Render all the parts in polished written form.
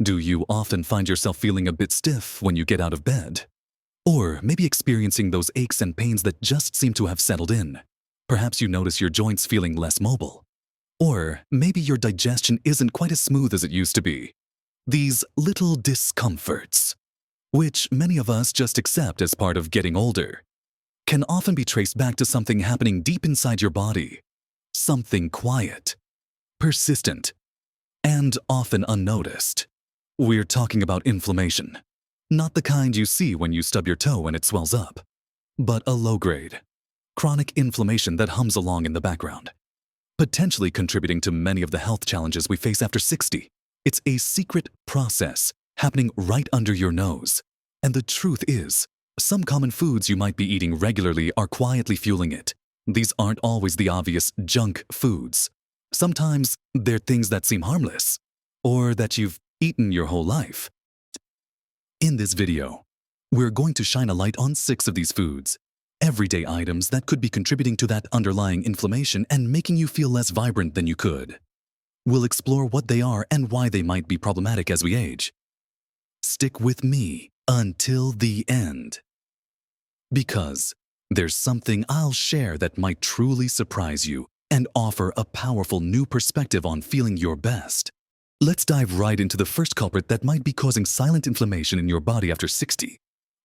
Do you often find yourself feeling a bit stiff when you get out of bed? Or maybe experiencing those aches and pains that just seem to have settled in? Perhaps you notice your joints feeling less mobile. Or maybe your digestion isn't quite as smooth as it used to be. These little discomforts, which many of us just accept as part of getting older, can often be traced back to something happening deep inside your body. Something quiet, persistent, and often unnoticed. We're talking about inflammation. Not the kind you see when you stub your toe and it swells up, but a low-grade, chronic inflammation that hums along in the background, potentially contributing to many of the health challenges we face after 60. It's a secret process happening right under your nose. And the truth is, some common foods you might be eating regularly are quietly fueling it. These aren't always the obvious junk foods. Sometimes they're things that seem harmless, or that you've eaten your whole life. In this video, we're going to shine a light on 6 of these foods, everyday items that could be contributing to that underlying inflammation and making you feel less vibrant than you could. We'll explore what they are and why they might be problematic as we age. Stick with me until the end, because there's something I'll share that might truly surprise you and offer a powerful new perspective on feeling your best. Let's dive right into the first culprit that might be causing silent inflammation in your body after 60.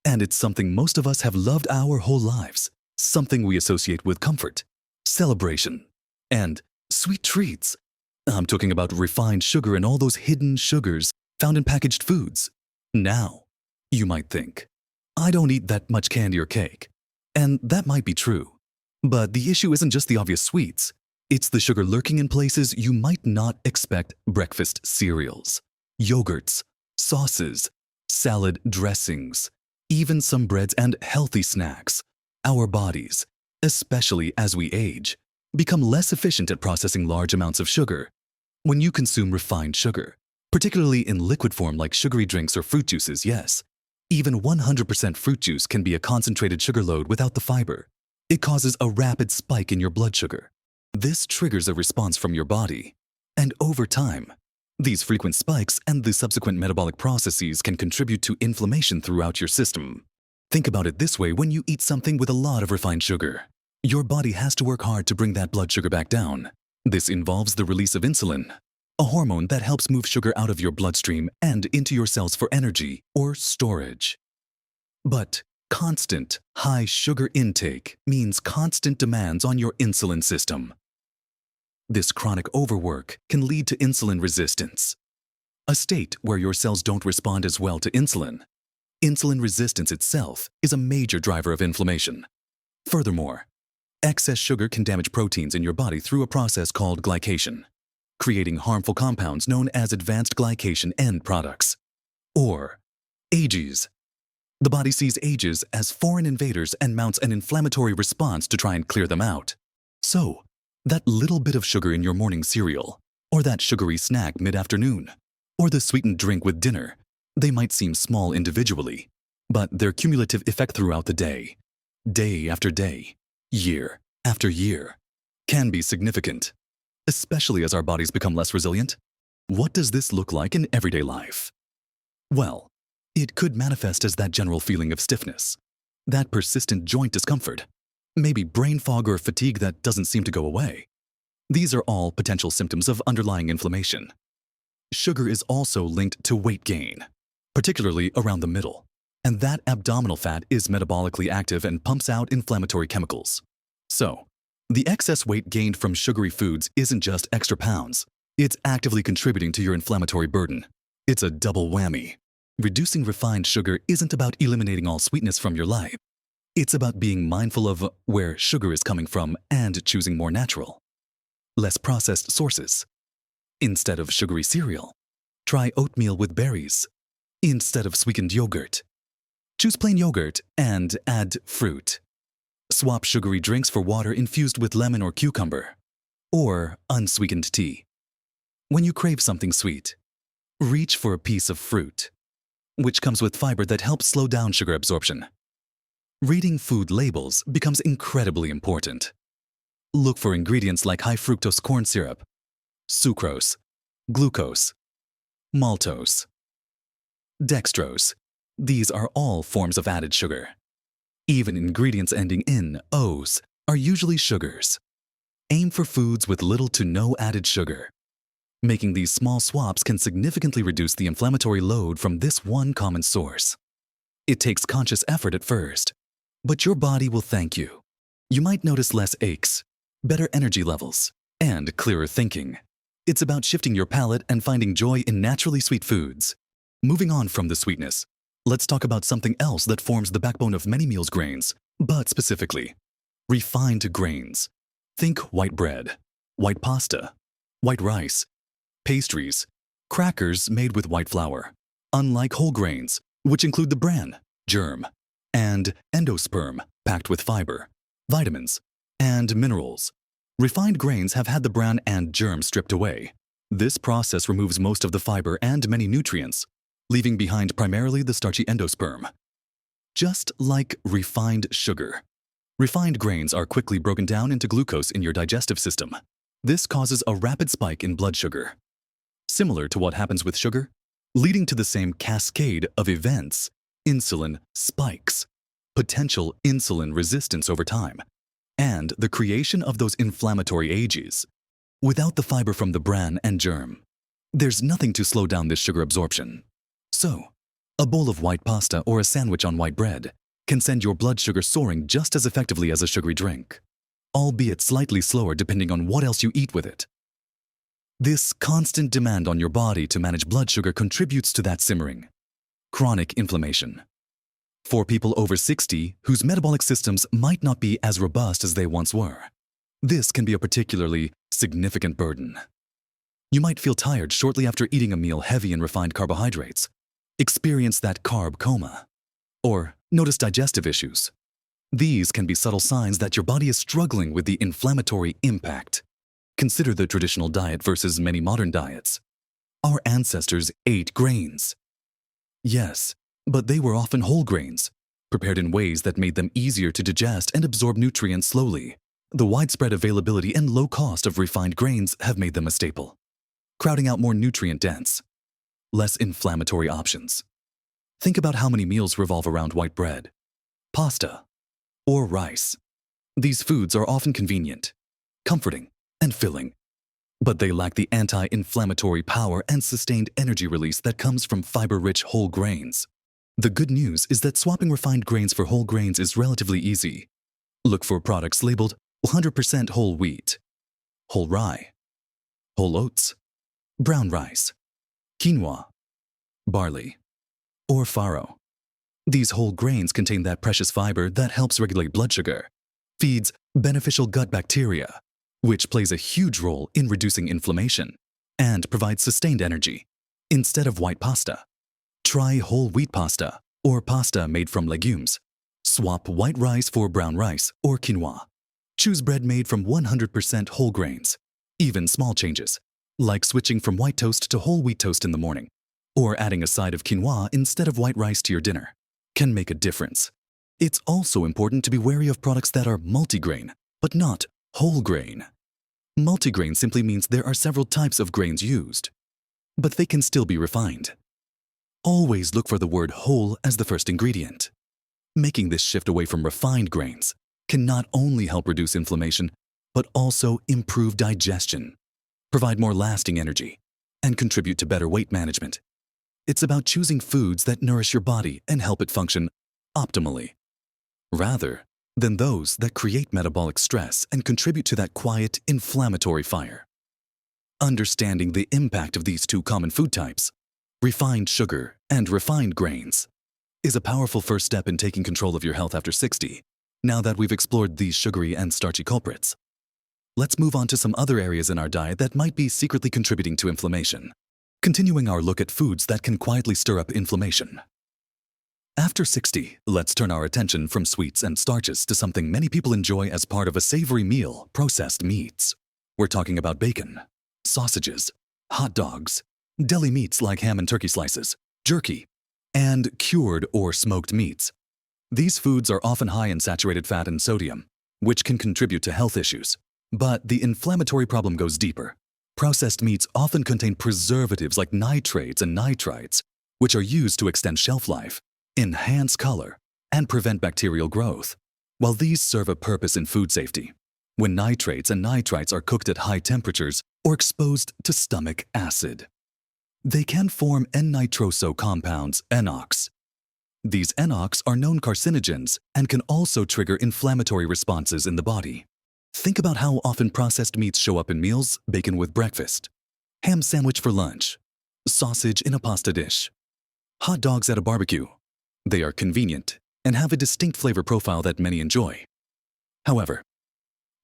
And it's something most of us have loved our whole lives, something we associate with comfort, celebration, and sweet treats. I'm talking about refined sugar and all those hidden sugars found in packaged foods. Now, you might think, I don't eat that much candy or cake. And that might be true. But the issue isn't just the obvious sweets. It's the sugar lurking in places you might not expect: breakfast cereals, yogurts, sauces, salad dressings, even some breads and healthy snacks. Our bodies, especially as we age, become less efficient at processing large amounts of sugar. When you consume refined sugar, particularly in liquid form like sugary drinks or fruit juices, yes, even 100% fruit juice can be a concentrated sugar load without the fiber. It causes a rapid spike in your blood sugar. This triggers a response from your body. And over time, these frequent spikes and the subsequent metabolic processes can contribute to inflammation throughout your system. Think about it this way: when you eat something with a lot of refined sugar, your body has to work hard to bring that blood sugar back down. This involves the release of insulin, a hormone that helps move sugar out of your bloodstream and into your cells for energy or storage. But constant high sugar intake means constant demands on your insulin system. This chronic overwork can lead to insulin resistance, a state where your cells don't respond as well to insulin. Insulin resistance itself is a major driver of inflammation. Furthermore, excess sugar can damage proteins in your body through a process called glycation, creating harmful compounds known as advanced glycation end products, or AGEs. The body sees AGEs as foreign invaders and mounts an inflammatory response to try and clear them out. So, that little bit of sugar in your morning cereal, or that sugary snack mid-afternoon, or the sweetened drink with dinner, they might seem small individually, but their cumulative effect throughout the day after day, year after year, can be significant, especially as our bodies become less resilient. What does this look like in everyday life? Well, it could manifest as that general feeling of stiffness, that persistent joint discomfort, maybe brain fog or fatigue that doesn't seem to go away. These are all potential symptoms of underlying inflammation. Sugar is also linked to weight gain, particularly around the middle, and that abdominal fat is metabolically active and pumps out inflammatory chemicals. So, the excess weight gained from sugary foods isn't just extra pounds, it's actively contributing to your inflammatory burden. It's a double whammy. Reducing refined sugar isn't about eliminating all sweetness from your life. It's about being mindful of where sugar is coming from and choosing more natural, less processed sources. Instead of sugary cereal, try oatmeal with berries. Instead of sweetened yogurt, choose plain yogurt and add fruit. Swap sugary drinks for water infused with lemon or cucumber, or unsweetened tea. When you crave something sweet, reach for a piece of fruit, which comes with fiber that helps slow down sugar absorption. Reading food labels becomes incredibly important. Look for ingredients like high fructose corn syrup, sucrose, glucose, maltose, dextrose. These are all forms of added sugar. Even ingredients ending in O's are usually sugars. Aim for foods with little to no added sugar. Making these small swaps can significantly reduce the inflammatory load from this one common source. It takes conscious effort at first, but your body will thank you. You might notice less aches, better energy levels, and clearer thinking. It's about shifting your palate and finding joy in naturally sweet foods. Moving on from the sweetness, let's talk about something else that forms the backbone of many meals grains, but specifically, refined grains. Think white bread, white pasta, white rice, pastries, crackers made with white flour. Unlike whole grains, which include the bran, germ, and endosperm packed with fiber, vitamins, and minerals, refined grains have had the bran and germ stripped away. This process removes most of the fiber and many nutrients, leaving behind primarily the starchy endosperm. Just like refined sugar, refined grains are quickly broken down into glucose in your digestive system. This causes a rapid spike in blood sugar. Similar to what happens with sugar, leading to the same cascade of events, insulin spikes, potential insulin resistance over time, and the creation of those inflammatory ages. Without the fiber from the bran and germ, there's nothing to slow down this sugar absorption. So, a bowl of white pasta or a sandwich on white bread can send your blood sugar soaring just as effectively as a sugary drink, albeit slightly slower depending on what else you eat with it. This constant demand on your body to manage blood sugar contributes to that simmering. Chronic inflammation. For people over 60 whose metabolic systems might not be as robust as they once were, this can be a particularly significant burden. You might feel tired shortly after eating a meal heavy in refined carbohydrates, experience that carb coma, or notice digestive issues. These can be subtle signs that your body is struggling with the inflammatory impact. Consider the traditional diet versus many modern diets. Our ancestors ate grains. Yes, but they were often whole grains, prepared in ways that made them easier to digest and absorb nutrients slowly. The widespread availability and low cost of refined grains have made them a staple, crowding out more nutrient-dense, less inflammatory options. Think about how many meals revolve around white bread, pasta, or rice. These foods are often convenient, comforting, and filling, but they lack the anti-inflammatory power and sustained energy release that comes from fiber-rich whole grains. The good news is that swapping refined grains for whole grains is relatively easy. Look for products labeled 100% whole wheat, whole rye, whole oats, brown rice, quinoa, barley, or farro. These whole grains contain that precious fiber that helps regulate blood sugar, feeds beneficial gut bacteria, which plays a huge role in reducing inflammation, and provides sustained energy. Instead of white pasta, try whole wheat pasta or pasta made from legumes. Swap white rice for brown rice or quinoa. Choose bread made from 100% whole grains. Even small changes, like switching from white toast to whole wheat toast in the morning, or adding a side of quinoa instead of white rice to your dinner, can make a difference. It's also important to be wary of products that are multigrain, but not whole grain. Multigrain simply means there are several types of grains used, but they can still be refined. Always look for the word whole as the first ingredient. Making this shift away from refined grains can not only help reduce inflammation, but also improve digestion, provide more lasting energy, and contribute to better weight management. It's about choosing foods that nourish your body and help it function optimally, rather than those that create metabolic stress and contribute to that quiet, inflammatory fire. Understanding the impact of these two common food types, refined sugar and refined grains, is a powerful first step in taking control of your health after 60. Now that we've explored these sugary and starchy culprits, let's move on to some other areas in our diet that might be secretly contributing to inflammation. Continuing our look at foods that can quietly stir up inflammation. After 60, let's turn our attention from sweets and starches to something many people enjoy as part of a savory meal: processed meats. We're talking about bacon, sausages, hot dogs, deli meats like ham and turkey slices, jerky, and cured or smoked meats. These foods are often high in saturated fat and sodium, which can contribute to health issues. But the inflammatory problem goes deeper. Processed meats often contain preservatives like nitrates and nitrites, which are used to extend shelf life, enhance color, and prevent bacterial growth. While these serve a purpose in food safety, when nitrates and nitrites are cooked at high temperatures or exposed to stomach acid, they can form N-nitroso compounds, NOx. These NOx are known carcinogens and can also trigger inflammatory responses in the body. Think about how often processed meats show up in meals: bacon with breakfast, ham sandwich for lunch, sausage in a pasta dish, hot dogs at a barbecue. They are convenient and have a distinct flavor profile that many enjoy. However,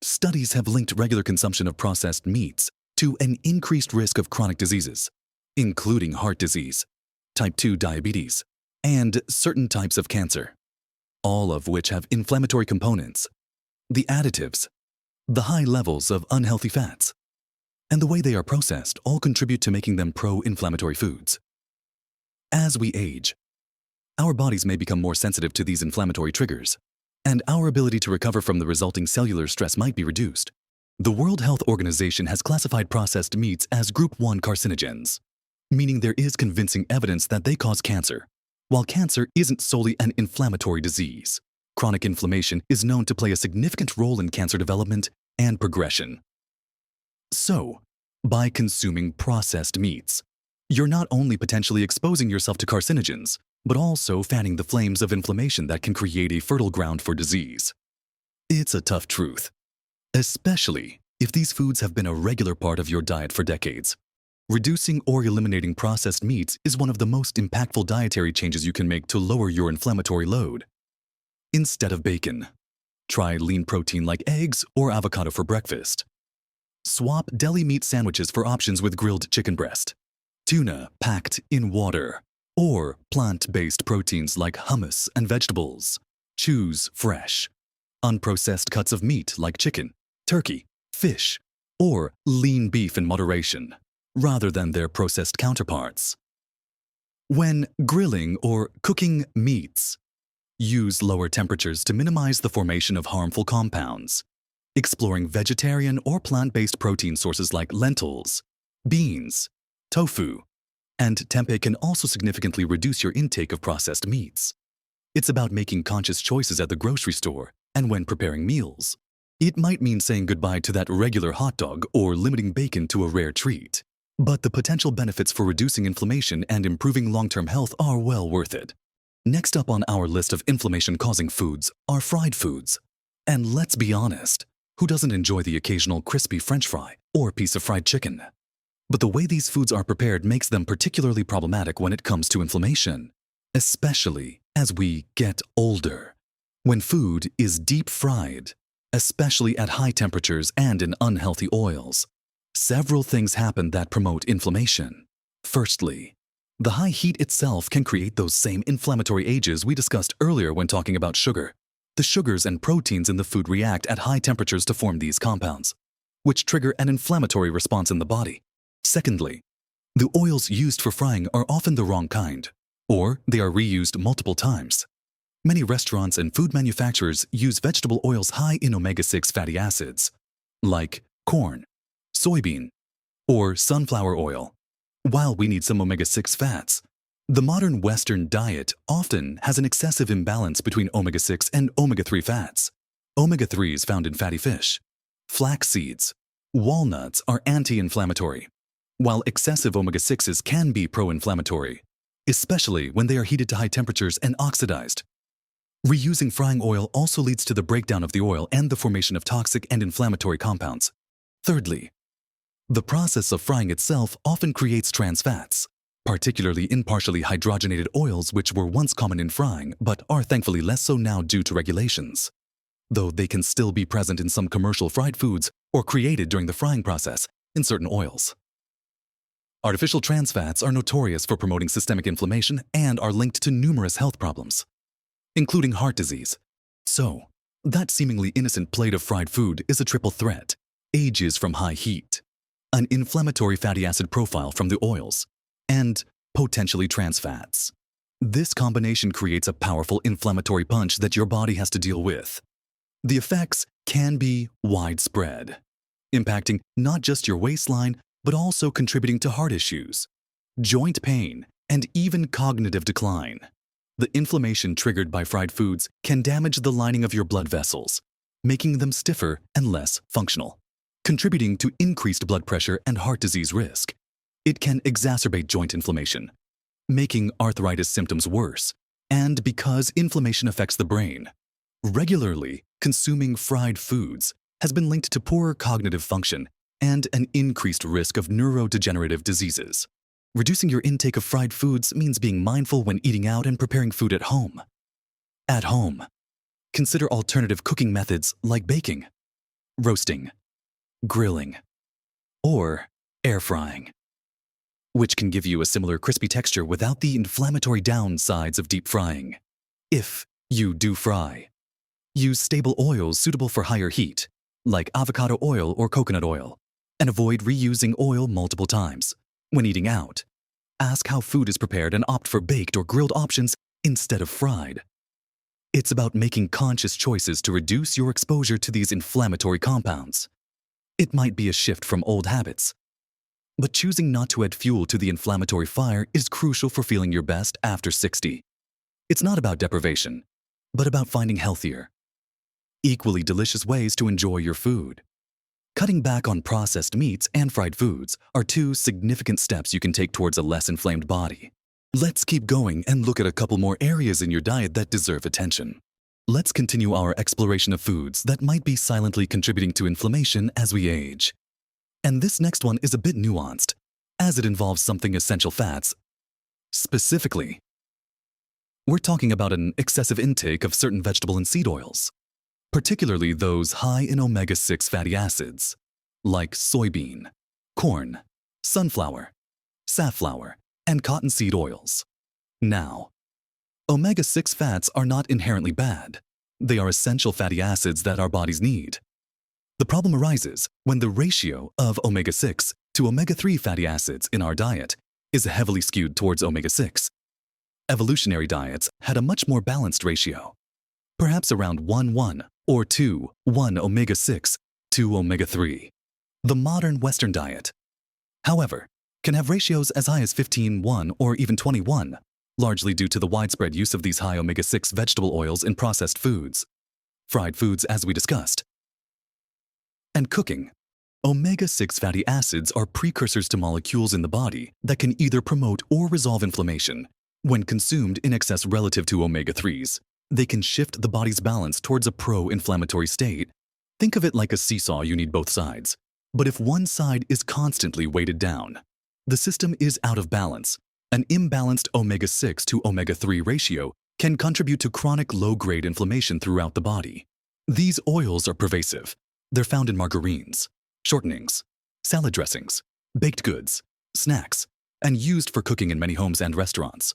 studies have linked regular consumption of processed meats to an increased risk of chronic diseases, including heart disease, type 2 diabetes, and certain types of cancer, all of which have inflammatory components. The additives, the high levels of unhealthy fats, and the way they are processed all contribute to making them pro-inflammatory foods. As we age, our bodies may become more sensitive to these inflammatory triggers, and our ability to recover from the resulting cellular stress might be reduced. The World Health Organization has classified processed meats as Group 1 carcinogens, meaning there is convincing evidence that they cause cancer. While cancer isn't solely an inflammatory disease, chronic inflammation is known to play a significant role in cancer development and progression. So, by consuming processed meats, you're not only potentially exposing yourself to carcinogens, but also fanning the flames of inflammation that can create a fertile ground for disease. It's a tough truth, especially if these foods have been a regular part of your diet for decades. Reducing or eliminating processed meats is one of the most impactful dietary changes you can make to lower your inflammatory load. Instead of bacon, try lean protein like eggs or avocado for breakfast. Swap deli meat sandwiches for options with grilled chicken breast, tuna packed in water, or plant-based proteins like hummus and vegetables. Choose fresh, unprocessed cuts of meat like chicken, turkey, fish, or lean beef in moderation, rather than their processed counterparts. When grilling or cooking meats, use lower temperatures to minimize the formation of harmful compounds. Exploring vegetarian or plant-based protein sources like lentils, beans, tofu, and tempeh can also significantly reduce your intake of processed meats. It's about making conscious choices at the grocery store and when preparing meals. It might mean saying goodbye to that regular hot dog or limiting bacon to a rare treat. But the potential benefits for reducing inflammation and improving long-term health are well worth it. Next up on our list of inflammation-causing foods are fried foods. And let's be honest, who doesn't enjoy the occasional crispy French fry or piece of fried chicken? But the way these foods are prepared makes them particularly problematic when it comes to inflammation, especially as we get older. When food is deep fried, especially at high temperatures and in unhealthy oils, several things happen that promote inflammation. Firstly, the high heat itself can create those same inflammatory agents we discussed earlier when talking about sugar. The sugars and proteins in the food react at high temperatures to form these compounds, which trigger an inflammatory response in the body. Secondly, the oils used for frying are often the wrong kind, or they are reused multiple times. Many restaurants and food manufacturers use vegetable oils high in omega-6 fatty acids, like corn, soybean, or sunflower oil. While we need some omega-6 fats, the modern Western diet often has an excessive imbalance between omega-6 and omega-3 fats. Omega-3s found in fatty fish, flax seeds, walnuts are anti-inflammatory, while excessive omega-6s can be pro-inflammatory, especially when they are heated to high temperatures and oxidized. Reusing frying oil also leads to the breakdown of the oil and the formation of toxic and inflammatory compounds. Thirdly, the process of frying itself often creates trans fats, particularly in partially hydrogenated oils which were once common in frying but are thankfully less so now due to regulations, though they can still be present in some commercial fried foods or created during the frying process in certain oils. Artificial trans fats are notorious for promoting systemic inflammation and are linked to numerous health problems, including heart disease. So, that seemingly innocent plate of fried food is a triple threat: ages from high heat, an inflammatory fatty acid profile from the oils, and potentially trans fats. This combination creates a powerful inflammatory punch that your body has to deal with. The effects can be widespread, impacting not just your waistline, but also contributing to heart issues, joint pain, and even cognitive decline. The inflammation triggered by fried foods can damage the lining of your blood vessels, making them stiffer and less functional, contributing to increased blood pressure and heart disease risk. It can exacerbate joint inflammation, making arthritis symptoms worse, and because inflammation affects the brain. Regularly consuming fried foods has been linked to poorer cognitive function and an increased risk of neurodegenerative diseases. Reducing your intake of fried foods means being mindful when eating out and preparing food at home. At home, consider alternative cooking methods like baking, roasting, grilling, or air frying, which can give you a similar crispy texture without the inflammatory downsides of deep frying. If you do fry, use stable oils suitable for higher heat, like avocado oil or coconut oil, and avoid reusing oil multiple times. When eating out, ask how food is prepared and opt for baked or grilled options instead of fried. It's about making conscious choices to reduce your exposure to these inflammatory compounds. It might be a shift from old habits, but choosing not to add fuel to the inflammatory fire is crucial for feeling your best after 60. It's not about deprivation, but about finding healthier, equally delicious ways to enjoy your food. Cutting back on processed meats and fried foods are two significant steps you can take towards a less inflamed body. Let's keep going and look at a couple more areas in your diet that deserve attention. Let's continue our exploration of foods that might be silently contributing to inflammation as we age. And this next one is a bit nuanced, as it involves something essential fats. Specifically, we're talking about an excessive intake of certain vegetable and seed oils, particularly those high in omega-6 fatty acids, like soybean, corn, sunflower, safflower, and cottonseed oils. Now, omega-6 fats are not inherently bad. They are essential fatty acids that our bodies need. The problem arises when the ratio of omega-6 to omega-3 fatty acids in our diet is heavily skewed towards omega-6. Evolutionary diets had a much more balanced ratio, perhaps around 1:1 or 2:1 omega-6 to omega-3. The modern Western diet, however, can have ratios as high as 15:1 or even 20:1, largely due to the widespread use of these high omega-6 vegetable oils in processed foods, fried foods as we discussed, and cooking. Omega-6 fatty acids are precursors to molecules in the body that can either promote or resolve inflammation. When consumed in excess relative to omega-3s, they can shift the body's balance towards a pro-inflammatory state. Think of it like a seesaw. You need both sides. But if one side is constantly weighted down, the system is out of balance. An imbalanced omega-6 to omega-3 ratio can contribute to chronic low-grade inflammation throughout the body. These oils are pervasive. They're found in margarines, shortenings, salad dressings, baked goods, snacks, and used for cooking in many homes and restaurants.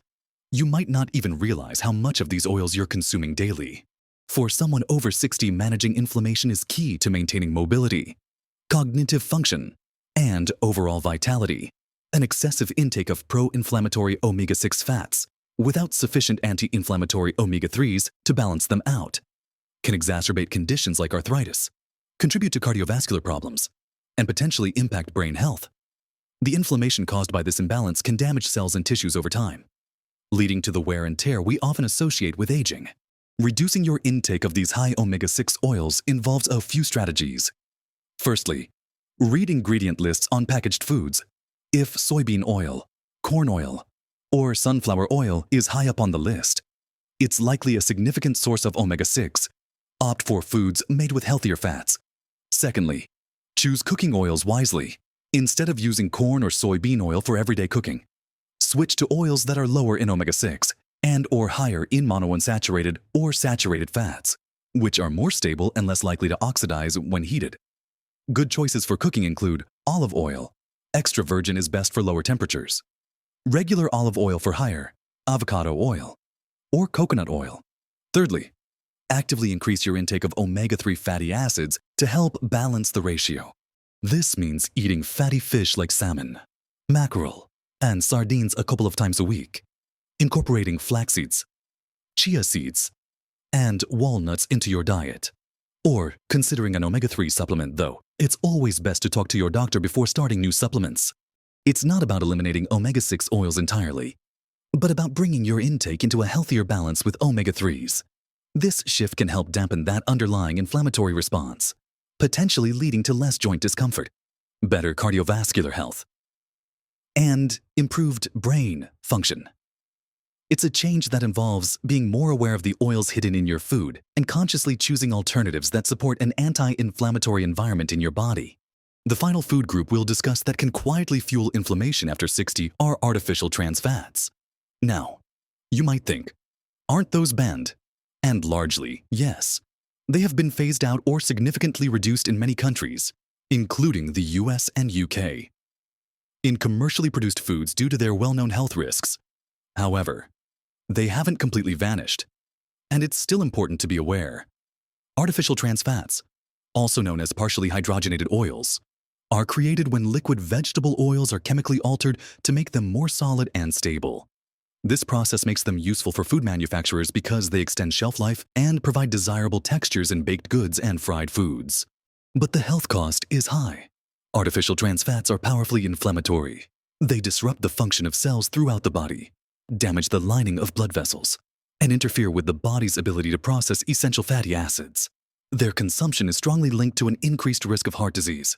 You might not even realize how much of these oils you're consuming daily. For someone over 60, managing inflammation is key to maintaining mobility, cognitive function, and overall vitality. An excessive intake of pro-inflammatory omega-6 fats, without sufficient anti-inflammatory omega-3s to balance them out, can exacerbate conditions like arthritis, contribute to cardiovascular problems, and potentially impact brain health. The inflammation caused by this imbalance can damage cells and tissues over time, leading to the wear and tear we often associate with aging. Reducing your intake of these high omega-6 oils involves a few strategies. Firstly, read ingredient lists on packaged foods. If soybean oil, corn oil, or sunflower oil is high up on the list, it's likely a significant source of omega-6. Opt for foods made with healthier fats. Secondly, choose cooking oils wisely. Instead of using corn or soybean oil for everyday cooking, switch to oils that are lower in omega-6 and or higher in monounsaturated or saturated fats, which are more stable and less likely to oxidize when heated. Good choices for cooking include olive oil. Extra virgin is best for lower temperatures. Regular olive oil for higher, avocado oil, or coconut oil. Thirdly, actively increase your intake of omega-3 fatty acids to help balance the ratio. This means eating fatty fish like salmon, mackerel, and sardines a couple of times a week, incorporating flax seeds, chia seeds, and walnuts into your diet. Or considering an omega-3 supplement, though, it's always best to talk to your doctor before starting new supplements. It's not about eliminating omega-6 oils entirely. but about bringing your intake into a healthier balance with omega-3s. This shift can help dampen that underlying inflammatory response, potentially leading to less joint discomfort, better cardiovascular health, and improved brain function. It's a change that involves being more aware of the oils hidden in your food and consciously choosing alternatives that support an anti-inflammatory environment in your body. The final food group we'll discuss that can quietly fuel inflammation after 60 are artificial trans fats. Now, you might think, aren't those banned? And largely, yes. They have been phased out or significantly reduced in many countries, including the US and UK, in commercially produced foods due to their well-known health risks. However, they haven't completely vanished, and it's still important to be aware. Artificial trans fats, also known as partially hydrogenated oils, are created when liquid vegetable oils are chemically altered to make them more solid and stable. This process makes them useful for food manufacturers because they extend shelf life and provide desirable textures in baked goods and fried foods. But the health cost is high. Artificial trans fats are powerfully inflammatory. They disrupt the function of cells throughout the body, damage the lining of blood vessels, and interfere with the body's ability to process essential fatty acids. Their consumption is strongly linked to an increased risk of heart disease,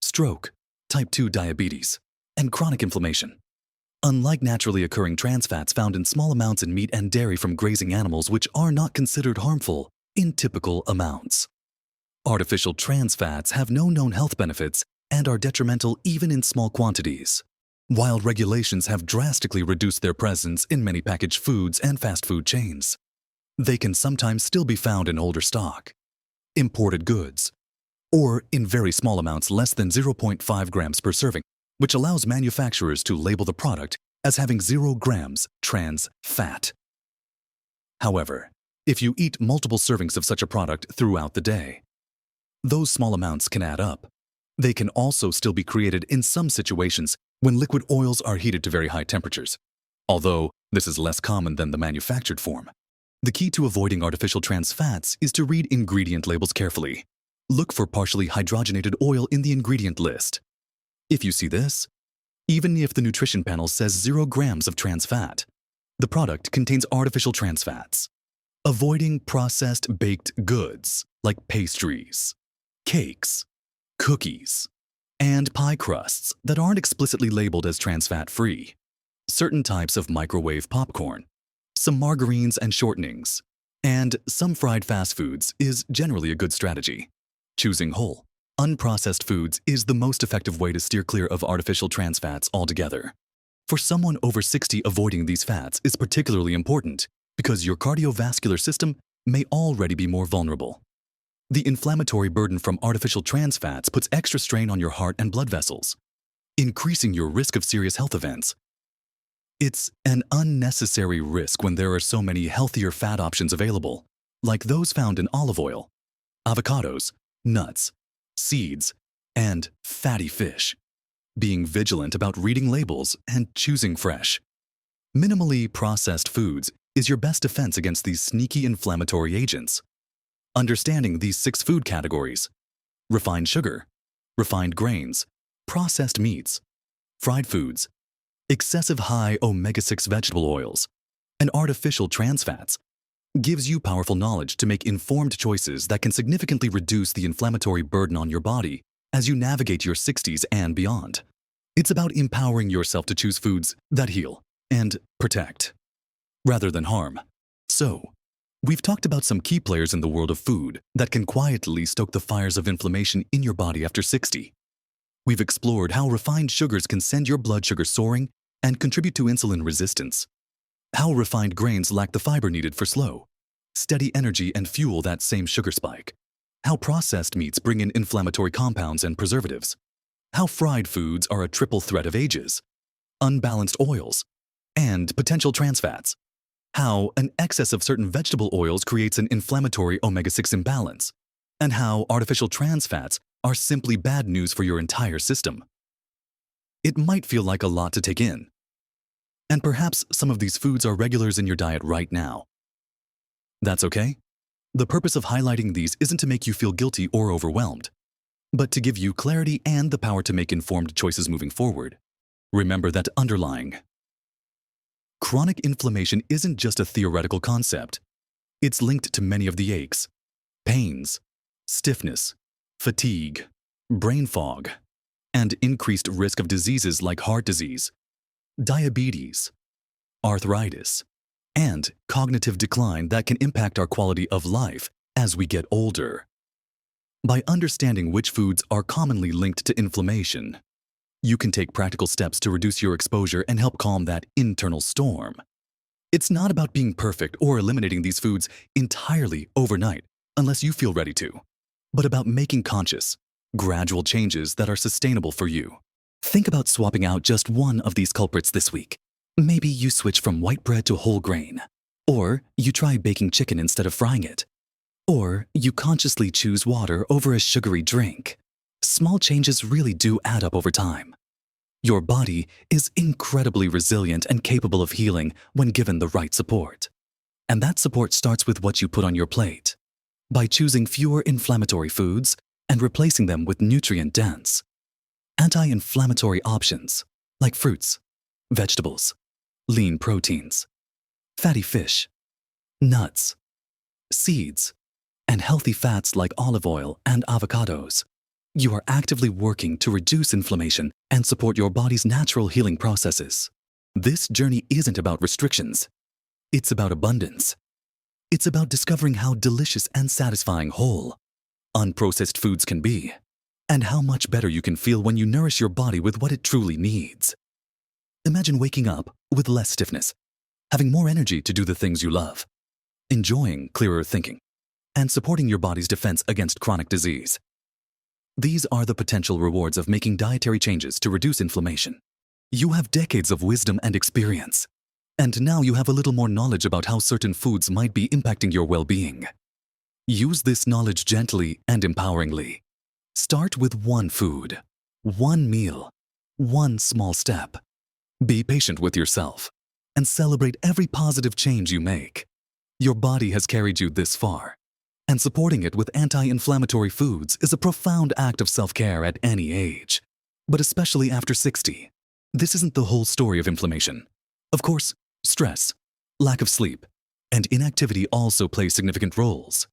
stroke, type 2 diabetes, and chronic inflammation. Unlike naturally occurring trans fats found in small amounts in meat and dairy from grazing animals, which are not considered harmful in typical amounts, artificial trans fats have no known health benefits and are detrimental even in small quantities. While regulations have drastically reduced their presence in many packaged foods and fast food chains, they can sometimes still be found in older stock, imported goods, or in very small amounts less than 0.5 grams per serving, which allows manufacturers to label the product as having 0 grams trans fat. However, if you eat multiple servings of such a product throughout the day, those small amounts can add up. They can also still be created in some situations when liquid oils are heated to very high temperatures, although this is less common than the manufactured form. The key to avoiding artificial trans fats is to read ingredient labels carefully. Look for partially hydrogenated oil in the ingredient list. If you see this, even if the nutrition panel says 0 grams of trans fat, the product contains artificial trans fats. Avoiding processed baked goods like pastries, cakes, cookies, and pie crusts that aren't explicitly labeled as trans fat free. Certain types of microwave popcorn, some margarines and shortenings, and some fried fast foods is generally a good strategy. Choosing whole, unprocessed foods is the most effective way to steer clear of artificial trans fats altogether. For someone over 60, avoiding these fats is particularly important because your cardiovascular system may already be more vulnerable. The inflammatory burden from artificial trans fats puts extra strain on your heart and blood vessels, increasing your risk of serious health events. It's an unnecessary risk when there are so many healthier fat options available, like those found in olive oil, avocados, nuts, seeds, and fatty fish. Being vigilant about reading labels and choosing fresh, minimally processed foods is your best defense against these sneaky inflammatory agents. Understanding these 6 food categories: refined sugar, refined grains, processed meats, fried foods, excessive high omega-6 vegetable oils, and artificial trans fats, gives you powerful knowledge to make informed choices that can significantly reduce the inflammatory burden on your body as you navigate your 60s and beyond. It's about empowering yourself to choose foods that heal and protect, rather than harm. So, we've talked about some key players in the world of food that can quietly stoke the fires of inflammation in your body after 60. We've explored how refined sugars can send your blood sugar soaring and contribute to insulin resistance, how refined grains lack the fiber needed for slow, steady energy and fuel that same sugar spike, how processed meats bring in inflammatory compounds and preservatives, how fried foods are a triple threat of ages, unbalanced oils, and potential trans fats, how an excess of certain vegetable oils creates an inflammatory omega-6 imbalance, and how artificial trans fats are simply bad news for your entire system. It might feel like a lot to take in, and perhaps some of these foods are regulars in your diet right now. That's okay. The purpose of highlighting these isn't to make you feel guilty or overwhelmed, but to give you clarity and the power to make informed choices moving forward. Remember that underlying Chronic inflammation isn't just a theoretical concept. It's linked to many of the aches, pains, stiffness, fatigue, brain fog, and increased risk of diseases like heart disease, diabetes, arthritis, and cognitive decline that can impact our quality of life as we get older. By understanding which foods are commonly linked to inflammation, you can take practical steps to reduce your exposure and help calm that internal storm. It's not about being perfect or eliminating these foods entirely overnight, unless you feel ready to, but about making conscious, gradual changes that are sustainable for you. Think about swapping out just one of these culprits this week. Maybe you switch from white bread to whole grain, or you try baking chicken instead of frying it, or you consciously choose water over a sugary drink. Small changes really do add up over time. Your body is incredibly resilient and capable of healing when given the right support. And that support starts with what you put on your plate. By choosing fewer inflammatory foods and replacing them with nutrient-dense, anti-inflammatory options like fruits, vegetables, lean proteins, fatty fish, nuts, seeds, and healthy fats like olive oil and avocados. You are actively working to reduce inflammation and support your body's natural healing processes. This journey isn't about restrictions. It's about abundance. It's about discovering how delicious and satisfying whole, unprocessed foods can be, and how much better you can feel when you nourish your body with what it truly needs. Imagine waking up with less stiffness, having more energy to do the things you love, enjoying clearer thinking, and supporting your body's defense against chronic disease. These are the potential rewards of making dietary changes to reduce inflammation. You have decades of wisdom and experience, and now you have a little more knowledge about how certain foods might be impacting your well-being. Use this knowledge gently and empoweringly. Start with one food, one meal, one small step. Be patient with yourself and celebrate every positive change you make. Your body has carried you this far, and supporting it with anti-inflammatory foods is a profound act of self-care at any age, but especially after 60. This isn't the whole story of inflammation. Of course, stress, lack of sleep, and inactivity also play significant roles.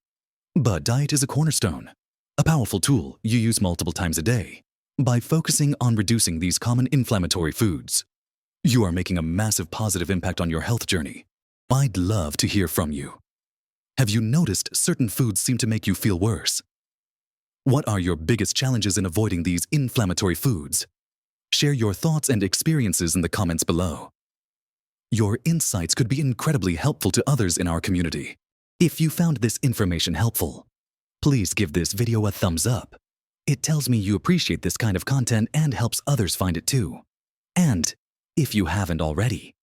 But diet is a cornerstone, a powerful tool you use multiple times a day. By focusing on reducing these common inflammatory foods, you are making a massive positive impact on your health journey. I'd love to hear from you. Have you noticed certain foods seem to make you feel worse? What are your biggest challenges in avoiding these inflammatory foods? Share your thoughts and experiences in the comments below. Your insights could be incredibly helpful to others in our community. If you found this information helpful, please give this video a thumbs up. It tells me you appreciate this kind of content and helps others find it too. And if you haven't already,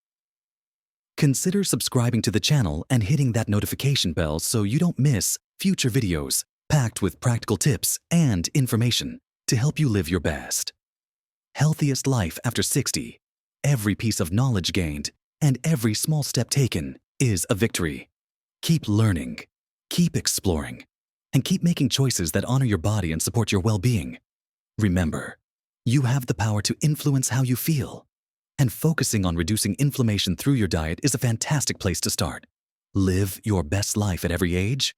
consider subscribing to the channel and hitting that notification bell so you don't miss future videos packed with practical tips and information to help you live your best. Healthiest life after 60. Every piece of knowledge gained and every small step taken is a victory. Keep learning, keep exploring, and keep making choices that honor your body and support your well-being. Remember, you have the power to influence how you feel, and focusing on reducing inflammation through your diet is a fantastic place to start. Live your best life at every age